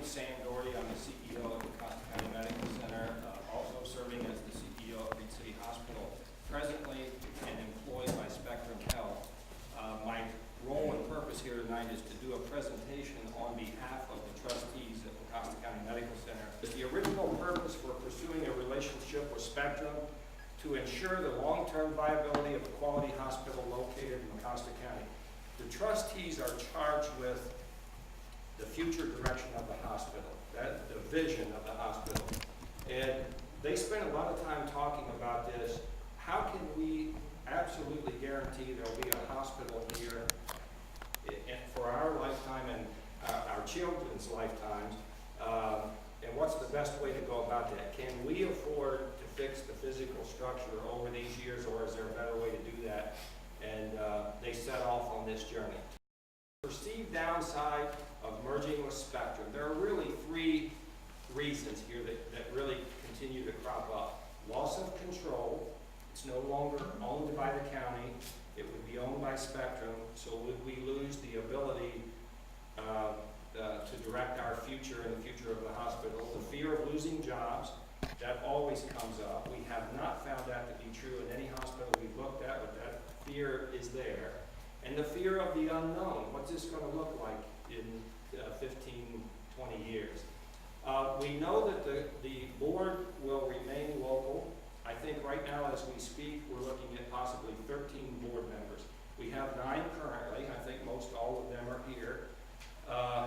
Sam Daugherty. I'm the CEO of the Mecosta County Medical Center, also serving as the CEO of Reed City Hospital, presently and employed by Spectrum Health. My role and purpose here tonight is to do a presentation on behalf of the trustees at Mecosta County Medical Center. The original purpose for pursuing a relationship with Spectrum to ensure the long-term viability of a quality hospital located in Mecosta County. The trustees are charged with the future direction of the hospital, the vision of the hospital. And they spend a lot of time talking about this. How can we absolutely guarantee there'll be a hospital here for our lifetime and our children's lifetimes? And what's the best way to go about that? Can we afford to fix the physical structure over these years, or is there a better way to do that? And they set off on this journey. Perceived downside of merging with Spectrum. There are really three reasons here that really continue to crop up. Loss of control. It's no longer owned by the county. It would be owned by Spectrum. So would we lose the ability to direct our future and the future of the hospital? The fear of losing jobs. That always comes up. We have not found that to be true in any hospital we've looked at, but that fear is there. And the fear of the unknown. What's this going to look like in 15, 20 years? We know that the board will remain local. I think right now as we speak, we're looking at possibly 13 board members. We have 9 currently. I think most all of them are here.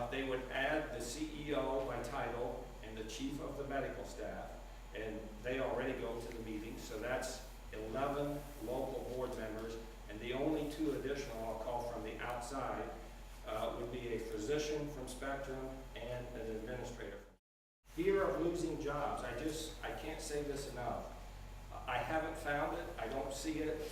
They would add the CEO by title and the chief of the medical staff, and they already go to the meeting, so that's 11 local board members, and the only 2 additional I'll call from the outside would be a physician from Spectrum and an administrator. Fear of losing jobs. I can't say this enough. I haven't found it. I don't see it.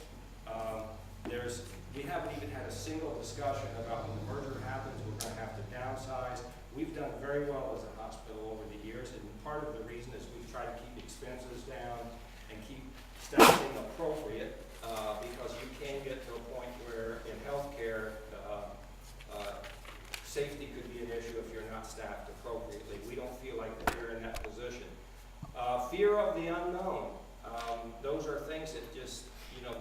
We haven't even had a single discussion about when the merger happens, we're going to have to downsize. We've done very well as a hospital over the years, and part of the reason is we've tried to keep expenses down and keep staffing appropriate, because you can get to a point where in healthcare, safety could be an issue if you're not staffed appropriately. We don't feel like that we're in that position. Fear of the unknown. Those are things that just,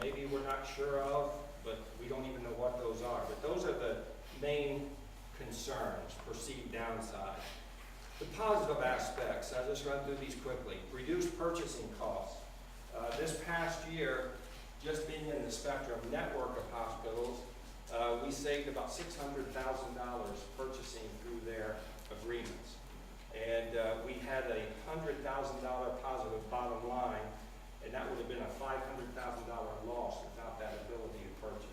maybe we're not sure of, but we don't even know what those are. But those are the main concerns, perceived downside. The positive aspects, I'll just run through these quickly. Reduced purchasing costs. This past year, just being in the Spectrum network of hospitals, we saved about $600,000 purchasing through their agreements. And we had a $100,000 positive bottom line, and that would have been a $500,000 loss without that ability to purchase.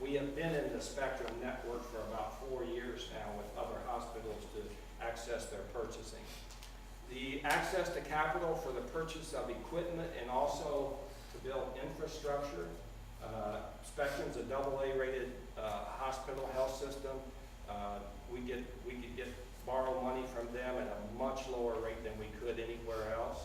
We have been in the Spectrum network for about 4 years now with other hospitals to access their purchasing. The access to capital for the purchase of equipment and also to build infrastructure. Spectrum's a AA rated hospital health system. We could borrow money from them at a much lower rate than we could anywhere else.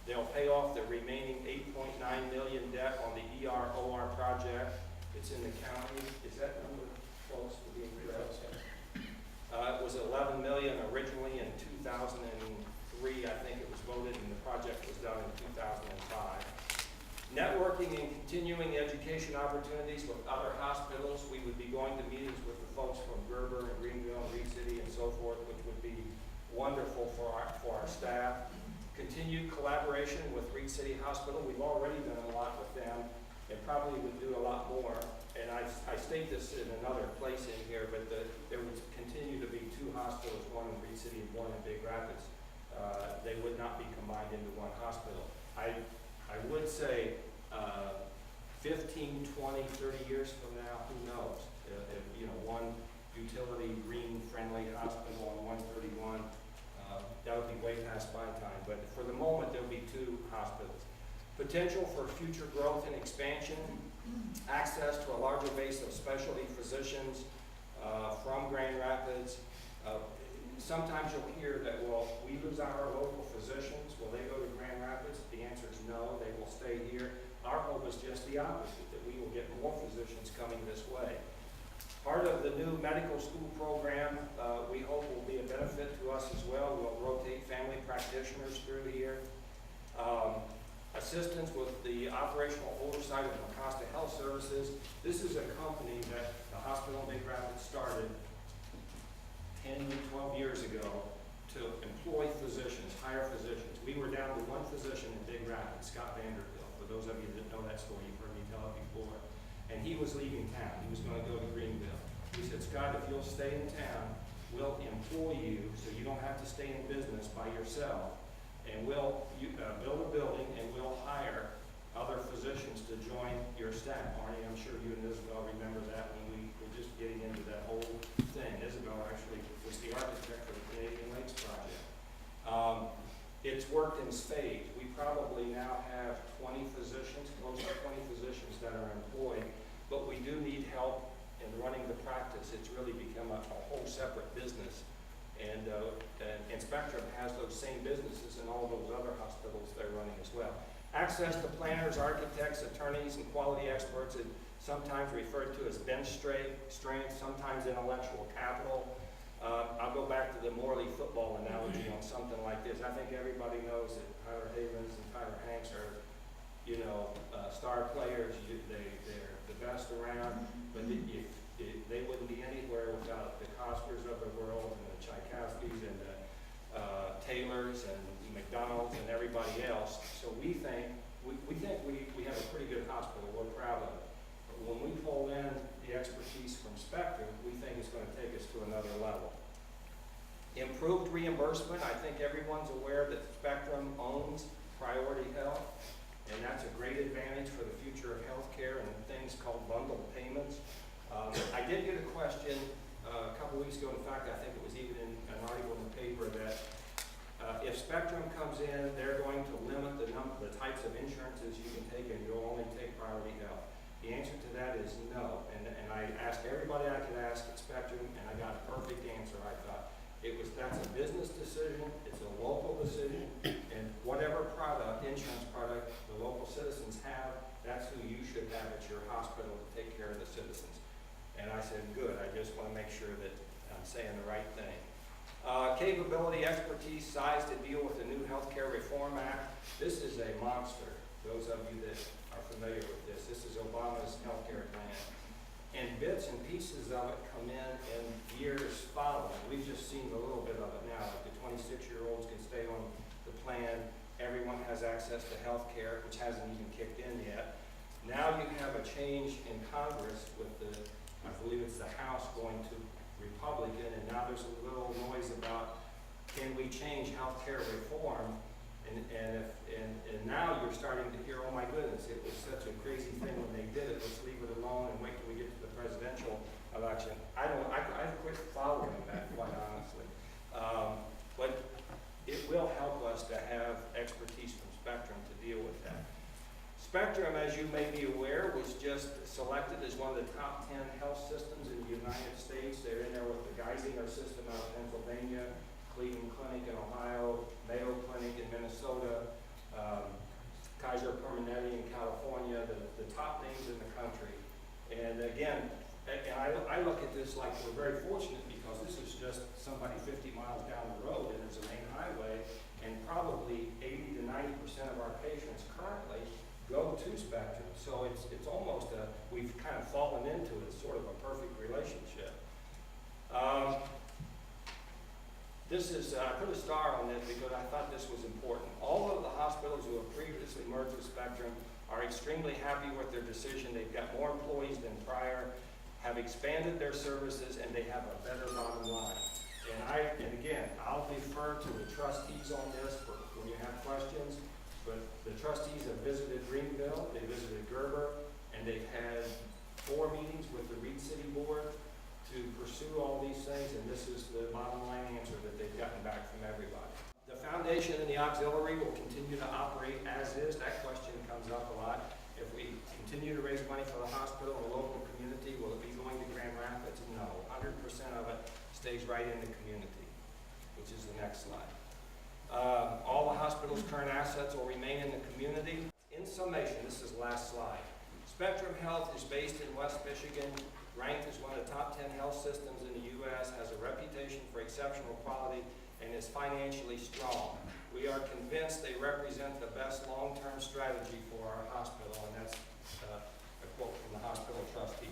They'll pay off the remaining $8.9 million debt on the ER-OR project. It's in the county. Is that number close to being correct? It was $11 million originally in 2003. I think it was voted, and the project was done in 2005. Networking and continuing education opportunities with other hospitals. We would be going to meetings with the folks from Gerber and Greenville and Reed City and so forth, which would be wonderful for our staff. Continued collaboration with Reed City Hospital. We've already done a lot with them and probably would do a lot more. And I state this in another place in here, but there would continue to be 2 hospitals, one in Reed City and one in Big Rapids. They would not be combined into one hospital. I would say 15, 20, 30 years from now, who knows? If one utility green friendly hospital on 131, that would be way past my time. But for the moment, there'll be 2 hospitals. Potential for future growth and expansion, access to a larger base of specialty physicians from Grand Rapids. Sometimes you'll hear that, well, we lose our local physicians. Will they go to Grand Rapids? The answer is no, they will stay here. Our hope is just the opposite, that we will get more physicians coming this way. Part of the new medical school program, we hope will be a benefit to us as well. We'll rotate family practitioners through here. Assistance with the operational oversight of Mecosta Health Services. This is a company that the hospital in Big Rapids started 10, 12 years ago to employ physicians, hire physicians. We were down to one physician in Big Rapids, Scott Vanderbilt. For those of you that know that story, you've heard me tell it before. And he was leaving town. He was going to go to Greenville. He said, Scott, if you'll stay in town, we'll employ you so you don't have to stay in business by yourself. And we'll build a building and we'll hire other physicians to join your staff. Marnie, I'm sure you and Isabel remember that when we were just getting into that whole thing. Isabel actually was the architect for the Canadian Lakes project. It's worked in spades. We probably now have 20 physicians, close to 20 physicians that are employed, but we do need help in running the practice. It's really become a whole separate business. And Spectrum has those same businesses in all those other hospitals they're running as well. Access to planners, architects, attorneys, and quality experts, and sometimes referred to as bench strength, sometimes intellectual capital. I'll go back to the Morley football analogy on something like this. I think everybody knows that Tyler Havens and Tyler Hanks are, star players. They're the best around, but they wouldn't be anywhere without the Costers of the world and the Tchaikovskys and the Taylors and McDonald's and everybody else. So we think we have a pretty good hospital. We're proud of it. But when we pull in the expertise from Spectrum, we think it's going to take us to another level. Improved reimbursement. I think everyone's aware that Spectrum owns Priority Health, and that's a great advantage for the future of healthcare and things called bundled payments. I did get a question a couple weeks ago. In fact, I think it was even in an article in the paper that if Spectrum comes in, they're going to limit the types of insurances you can take, and you'll only take Priority Health. The answer to that is no. And I asked everybody I could ask at Spectrum, and I got a perfect answer. I thought that's a business decision, it's a local decision, and whatever insurance product the local citizens have, that's who you should have at your hospital to take care of the citizens. And I said, good, I just want to make sure that I'm saying the right thing. Capability, expertise, size to deal with the new Healthcare Reform Act. This is a monster, those of you that are familiar with this. This is Obama's healthcare plan. And bits and pieces of it come in years following. We've just seen a little bit of it now. Like the 26-year-olds can stay on the plan. Everyone has access to health care, which hasn't even kicked in yet. Now you have a change in Congress with I believe it's the House going to Republican, and now there's a little noise about can we change health care reform? And now you're starting to hear, oh my goodness, it was such a crazy thing when they did it. Let's leave it alone and wait till we get to the presidential election. I've quit following that, quite honestly. But it will help us to have expertise from Spectrum to deal with that. Spectrum, as you may be aware, was just selected as one of the top 10 health systems in the United States. They're in there with the Geisinger system out of Pennsylvania, Cleveland Clinic in Ohio, Mayo Clinic in Minnesota, Kaiser Permanente in California, the top names in the country. And again, I look at this like we're very fortunate because this is just somebody 50 miles down the road and there's a main highway, and probably 80 to 90% of our patients currently go to Spectrum. So it's almost we've kind of fallen into it. It's sort of a perfect relationship. I put a star on this because I thought this was important. All of the hospitals who have previously merged with Spectrum are extremely happy with their decision. They've got more employees than prior, have expanded their services, and they have a better bottom line. And again, I'll defer to the trustees on this for when you have questions. But the trustees have visited Greenville, they visited Gerber, and they've had 4 meetings with the Reed City Board to pursue all these things, and this is the bottom line answer that they've gotten back from everybody. The foundation and the auxiliary will continue to operate as is. That question comes up a lot. If we continue to raise money for the hospital and the local community, will it be going to Grand Rapids? No, 100% of it stays right in the community, which is the next slide. All the hospital's current assets will remain in the community. In summation, this is the last slide. Spectrum Health is based in West Michigan. ranked as one of the top 10 health systems in the U.S., has a reputation for exceptional quality, and is financially strong. We are convinced they represent the best long-term strategy for our hospital, and that's a quote from the hospital trustee.